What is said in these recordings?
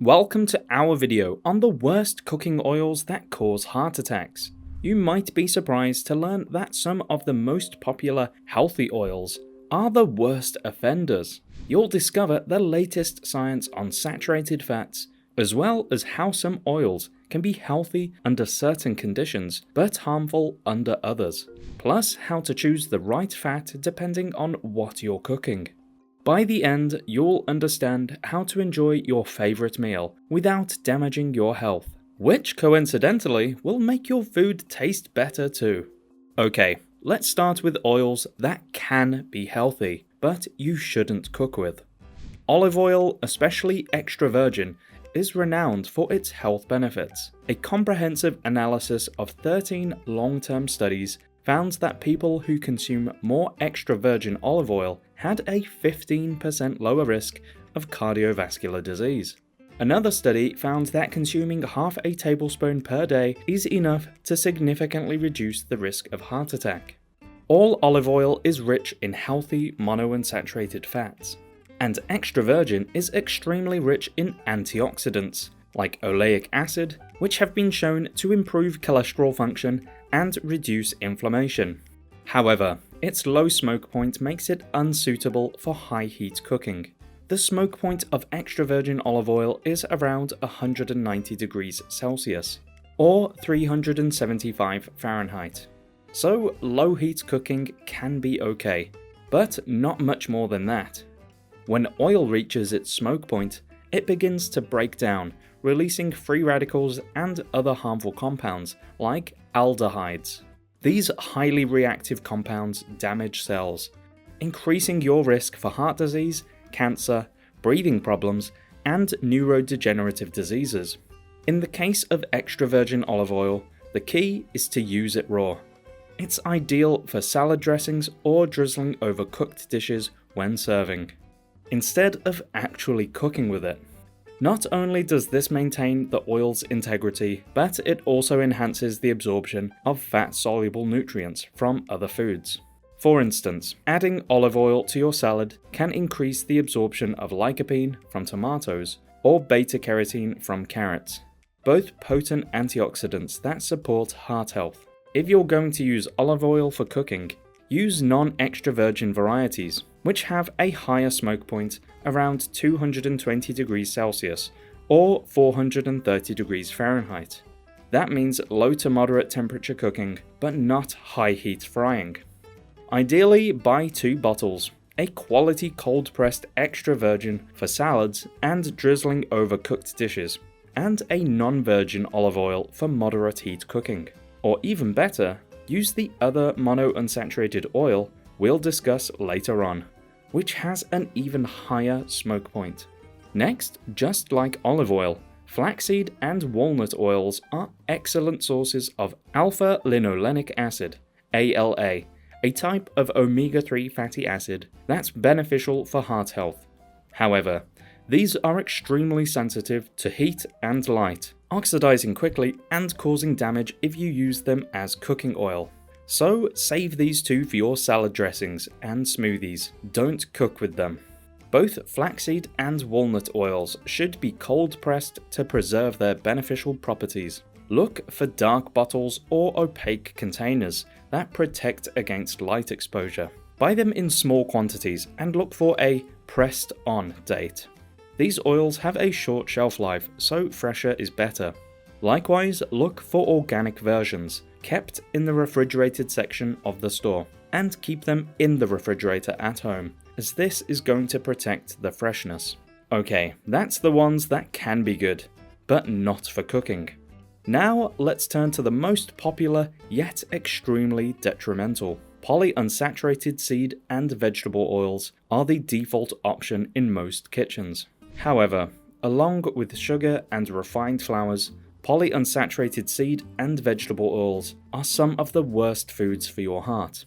Welcome to our video on the worst cooking oils that cause heart attacks. You might be surprised to learn that some of the most popular healthy oils are the worst offenders. You'll discover the latest science on saturated fats, as well as how some oils can be healthy under certain conditions but harmful under others, plus how to choose the right fat depending on what you're cooking. By the end, you'll understand how to enjoy your favorite meal without damaging your health, which coincidentally will make your food taste better too. Okay, let's start with oils that can be healthy, but you shouldn't cook with. Olive oil, especially extra virgin, is renowned for its health benefits. A comprehensive analysis of 13 long-term studies found that people who consume more extra virgin olive oil had a 15% lower risk of cardiovascular disease. Another study found that consuming half a tablespoon per day is enough to significantly reduce the risk of heart attack. All olive oil is rich in healthy monounsaturated fats, and extra virgin is extremely rich in antioxidants, like oleic acid, which have been shown to improve cholesterol function and reduce inflammation. However, its low smoke point makes it unsuitable for high heat cooking. The smoke point of extra virgin olive oil is around 190 degrees Celsius, or 375 Fahrenheit. So low heat cooking can be okay, but not much more than that. When oil reaches its smoke point, it begins to break down, releasing free radicals and other harmful compounds like aldehydes. These highly reactive compounds damage cells, increasing your risk for heart disease, cancer, breathing problems, and neurodegenerative diseases. In the case of extra virgin olive oil, the key is to use it raw. It's ideal for salad dressings or drizzling over cooked dishes when serving, instead of actually cooking with it. Not only does this maintain the oil's integrity, but it also enhances the absorption of fat-soluble nutrients from other foods. For instance, adding olive oil to your salad can increase the absorption of lycopene from tomatoes or beta-carotene from carrots, both potent antioxidants that support heart health. If you're going to use olive oil for cooking, use non-extra virgin varieties, which have a higher smoke point around 220 degrees Celsius or 430 degrees Fahrenheit. That means low to moderate temperature cooking, but not high heat frying. Ideally, buy 2 bottles, a quality cold-pressed extra virgin for salads and drizzling over cooked dishes, and a non-virgin olive oil for moderate heat cooking. Or even better, use the other monounsaturated oil we'll discuss later on, which has an even higher smoke point. Next, just like olive oil, flaxseed and walnut oils are excellent sources of alpha-linolenic acid, ALA, a type of omega-3 fatty acid that's beneficial for heart health. However, these are extremely sensitive to heat and light, oxidizing quickly and causing damage if you use them as cooking oil. So save these two for your salad dressings and smoothies. Don't cook with them. Both flaxseed and walnut oils should be cold pressed to preserve their beneficial properties. Look for dark bottles or opaque containers that protect against light exposure. Buy them in small quantities and look for a pressed on date. These oils have a short shelf life, so fresher is better. Likewise, look for organic versions, kept in the refrigerated section of the store, and keep them in the refrigerator at home, as this is going to protect the freshness. Okay, that's the ones that can be good, but not for cooking. Now let's turn to the most popular, yet extremely detrimental. Polyunsaturated seed and vegetable oils are the default option in most kitchens. However, along with sugar and refined flours, polyunsaturated seed and vegetable oils are some of the worst foods for your heart.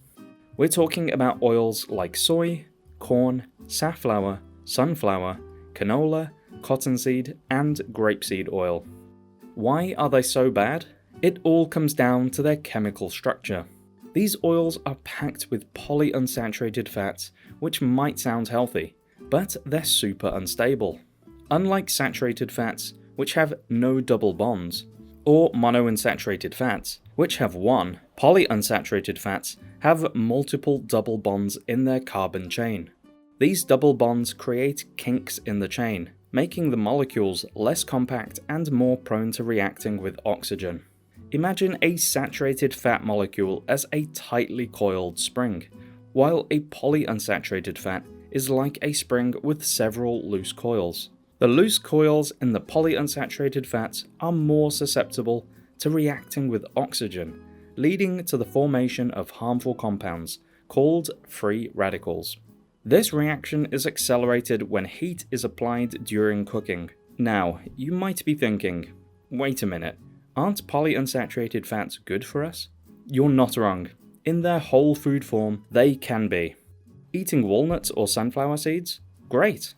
We're talking about oils like soy, corn, safflower, sunflower, canola, cottonseed, and grapeseed oil. Why are they so bad? It all comes down to their chemical structure. These oils are packed with polyunsaturated fats, which might sound healthy, but they're super unstable. Unlike saturated fats, which have no double bonds, or monounsaturated fats, which have one, polyunsaturated fats have multiple double bonds in their carbon chain. These double bonds create kinks in the chain, making the molecules less compact and more prone to reacting with oxygen. Imagine a saturated fat molecule as a tightly coiled spring, while a polyunsaturated fat is like a spring with several loose coils. The loose coils in the polyunsaturated fats are more susceptible to reacting with oxygen, leading to the formation of harmful compounds called free radicals. This reaction is accelerated when heat is applied during cooking. Now, you might be thinking, wait a minute, aren't polyunsaturated fats good for us? You're not wrong. In their whole food form, they can be. Eating walnuts or sunflower seeds? Great.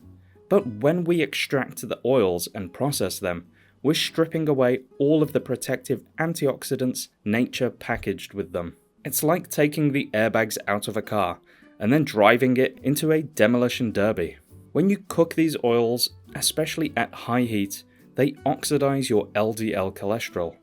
But when we extract the oils and process them, we're stripping away all of the protective antioxidants nature packaged with them. It's like taking the airbags out of a car and then driving it into a demolition derby. When you cook these oils, especially at high heat, they oxidize your LDL cholesterol.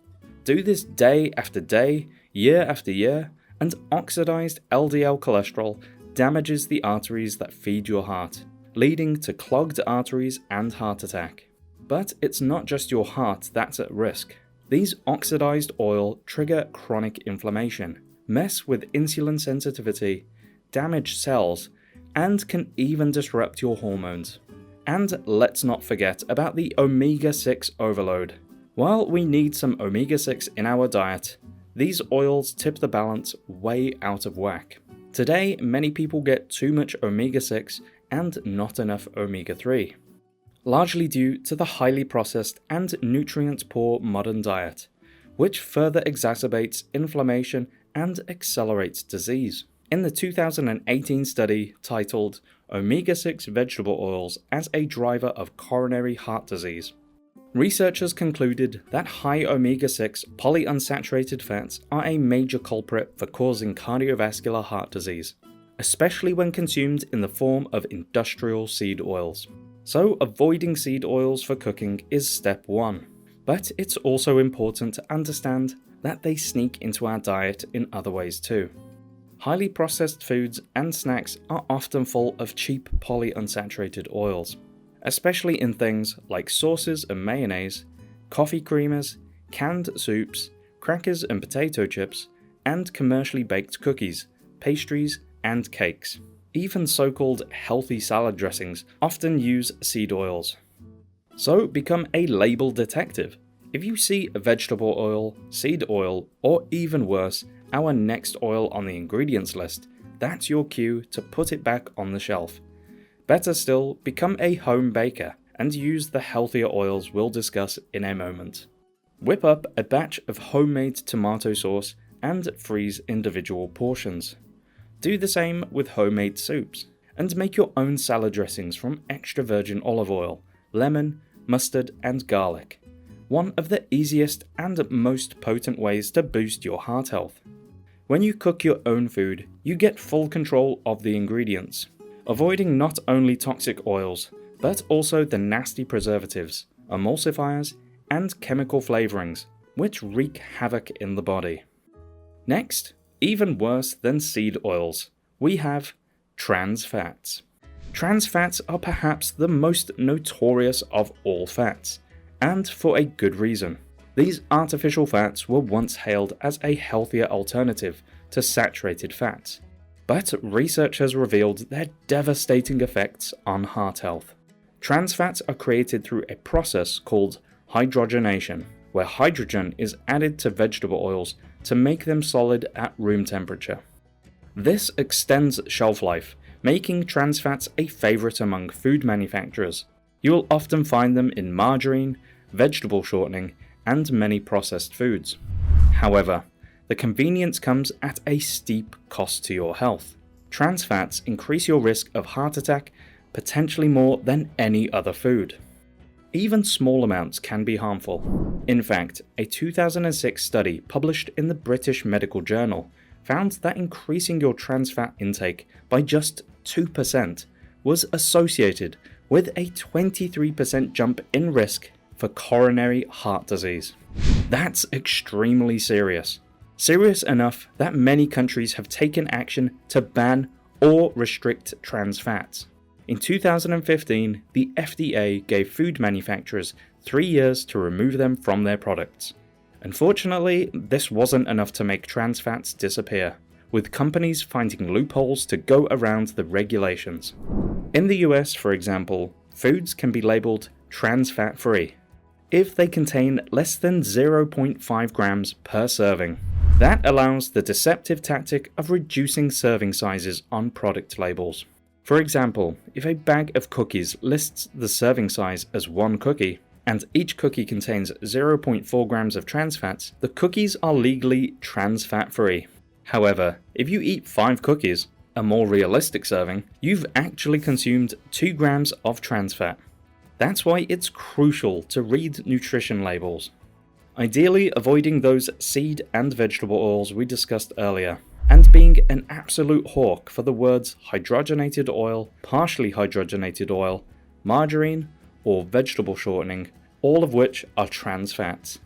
Do this day after day, year after year, and oxidized LDL cholesterol damages the arteries that feed your heart, leading to clogged arteries and heart attack. But it's not just your heart that's at risk. These oxidized oil trigger chronic inflammation, mess with insulin sensitivity, damage cells, and can even disrupt your hormones. And let's not forget about the omega-6 overload. While we need some omega-6 in our diet, these oils tip the balance way out of whack. Today, many people get too much omega-6 and not enough omega-3, largely due to the highly processed and nutrient-poor modern diet, which further exacerbates inflammation and accelerates disease. In the 2018 study titled Omega-6 Vegetable Oils as a Driver of Coronary Heart Disease, researchers concluded that high omega-6 polyunsaturated fats are a major culprit for causing cardiovascular heart disease, especially when consumed in the form of industrial seed oils. So avoiding seed oils for cooking is step one. But it's also important to understand that they sneak into our diet in other ways too. Highly processed foods and snacks are often full of cheap polyunsaturated oils, especially in things like sauces and mayonnaise, coffee creamers, canned soups, crackers and potato chips, and commercially baked cookies, pastries, and cakes. Even so-called healthy salad dressings often use seed oils. So become a label detective. If you see a vegetable oil, seed oil, or even worse, our next oil on the ingredients list, that's your cue to put it back on the shelf. Better still, become a home baker and use the healthier oils we'll discuss in a moment. Whip up a batch of homemade tomato sauce and freeze individual portions. Do the same with homemade soups, and make your own salad dressings from extra virgin olive oil, lemon, mustard, and garlic. One of the easiest and most potent ways to boost your heart health. When you cook your own food, you get full control of the ingredients, avoiding not only toxic oils, but also the nasty preservatives, emulsifiers, and chemical flavorings, which wreak havoc in the body. Next, even worse than seed oils, we have trans fats. Trans fats are perhaps the most notorious of all fats, and for a good reason. These artificial fats were once hailed as a healthier alternative to saturated fats, but research has revealed their devastating effects on heart health. Trans fats are created through a process called hydrogenation, where hydrogen is added to vegetable oils to make them solid at room temperature. This extends shelf life, making trans fats a favorite among food manufacturers. You will often find them in margarine, vegetable shortening, and many processed foods. However, the convenience comes at a steep cost to your health. Trans fats increase your risk of heart attack potentially more than any other food. Even small amounts can be harmful. In fact, a 2006 study published in the British Medical Journal found that increasing your trans fat intake by just 2% was associated with a 23% jump in risk for coronary heart disease. That's extremely serious. Serious enough that many countries have taken action to ban or restrict trans fats. In 2015, the FDA gave food manufacturers 3 years to remove them from their products. Unfortunately, this wasn't enough to make trans fats disappear, with companies finding loopholes to go around the regulations. In the US, for example, foods can be labeled trans fat free if they contain less than 0.5 grams per serving. That allows the deceptive tactic of reducing serving sizes on product labels. For example, if a bag of cookies lists the serving size as 1 cookie, and each cookie contains 0.4 grams of trans fats, the cookies are legally trans fat free. However, if you eat 5 cookies, a more realistic serving, you've actually consumed 2 grams of trans fat. That's why it's crucial to read nutrition labels. Ideally avoiding those seed and vegetable oils we discussed earlier, and being an absolute hawk for the words hydrogenated oil, partially hydrogenated oil, margarine, or vegetable shortening, all of which are trans fats.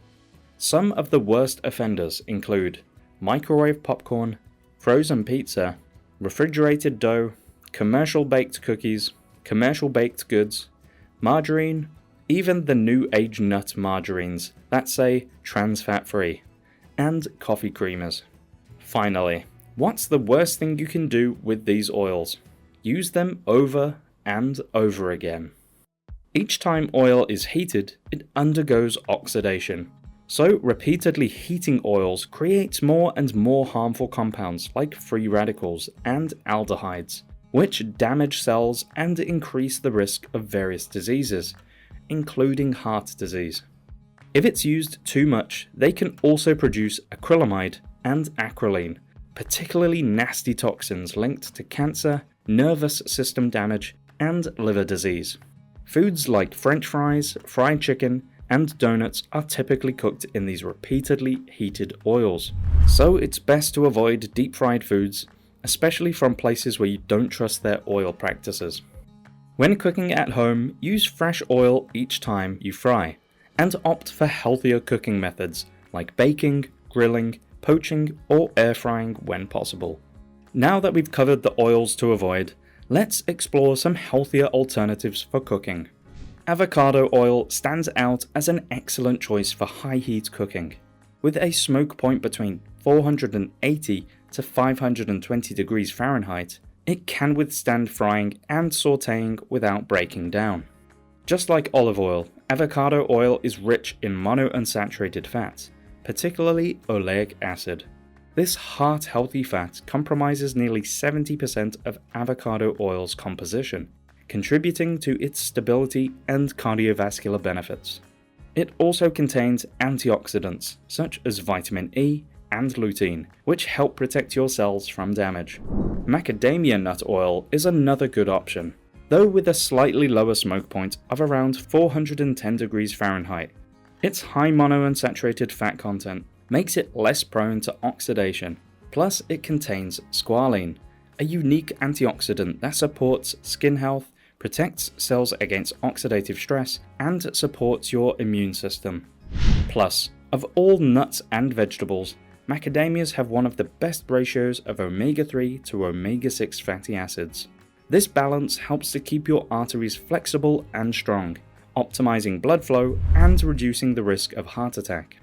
Some of the worst offenders include microwave popcorn, frozen pizza, refrigerated dough, commercial baked cookies, commercial baked goods, margarine, even the new age nut margarines that say trans fat free, and coffee creamers. Finally, what's the worst thing you can do with these oils? Use them over and over again. Each time oil is heated, it undergoes oxidation. So repeatedly heating oils creates more and more harmful compounds like free radicals and aldehydes, which damage cells and increase the risk of various diseases, including heart disease. If it's used too much, they can also produce acrylamide and acrolein, particularly nasty toxins linked to cancer, nervous system damage, and liver disease. Foods like French fries, fried chicken, and donuts are typically cooked in these repeatedly heated oils. So it's best to avoid deep fried foods, especially from places where you don't trust their oil practices. When cooking at home, use fresh oil each time you fry, and opt for healthier cooking methods like baking, grilling, poaching, or air frying when possible. Now that we've covered the oils to avoid, let's explore some healthier alternatives for cooking. Avocado oil stands out as an excellent choice for high heat cooking. With a smoke point between 480 to 520 degrees Fahrenheit, it can withstand frying and sautéing without breaking down. Just like olive oil, avocado oil is rich in monounsaturated fats, particularly oleic acid. This heart-healthy fat comprises nearly 70% of avocado oil's composition, contributing to its stability and cardiovascular benefits. It also contains antioxidants such as vitamin E and lutein, which help protect your cells from damage. Macadamia nut oil is another good option, though with a slightly lower smoke point of around 410 degrees Fahrenheit. Its high monounsaturated fat content makes it less prone to oxidation, plus it contains squalene, a unique antioxidant that supports skin health, protects cells against oxidative stress, and supports your immune system. Plus, of all nuts and vegetables, macadamias have one of the best ratios of omega-3 to omega-6 fatty acids. This balance helps to keep your arteries flexible and strong, optimizing blood flow and reducing the risk of heart attack.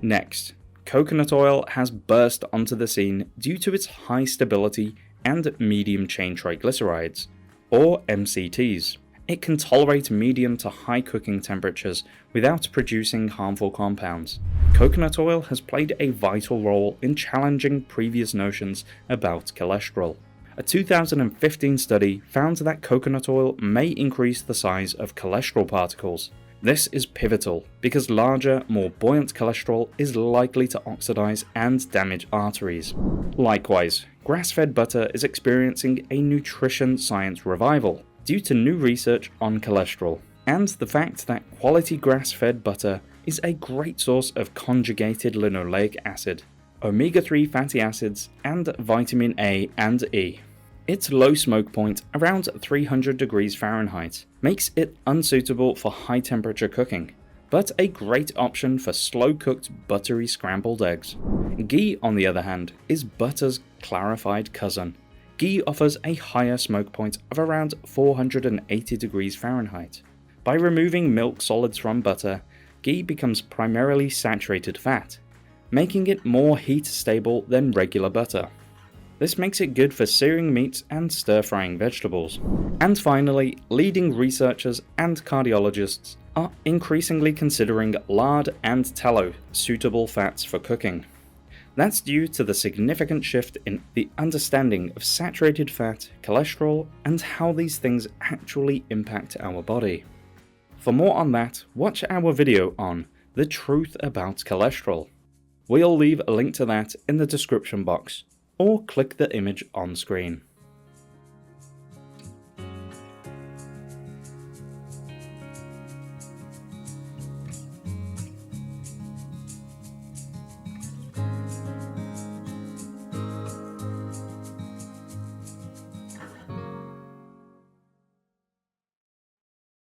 Next, coconut oil has burst onto the scene due to its high stability and medium chain triglycerides, or MCTs. It can tolerate medium to high cooking temperatures without producing harmful compounds. Coconut oil has played a vital role in challenging previous notions about cholesterol. A 2015 study found that coconut oil may increase the size of cholesterol particles. This is pivotal because larger, more buoyant cholesterol is likely to oxidize and damage arteries. Likewise, grass-fed butter is experiencing a nutrition science revival due to new research on cholesterol, and the fact that quality grass-fed butter is a great source of conjugated linoleic acid, omega-3 fatty acids, and vitamin A and E. Its low smoke point, around 300 degrees Fahrenheit, makes it unsuitable for high temperature cooking, but a great option for slow-cooked buttery scrambled eggs. Ghee, on the other hand, is butter's clarified cousin. Ghee offers a higher smoke point of around 480 degrees Fahrenheit. By removing milk solids from butter, ghee becomes primarily saturated fat, making it more heat stable than regular butter. This makes it good for searing meats and stir-frying vegetables. And finally, leading researchers and cardiologists are increasingly considering lard and tallow suitable fats for cooking. That's due to the significant shift in the understanding of saturated fat, cholesterol, and how these things actually impact our body. For more on that, watch our video on The Truth About Cholesterol. We'll leave a link to that in the description box, or click the image on screen.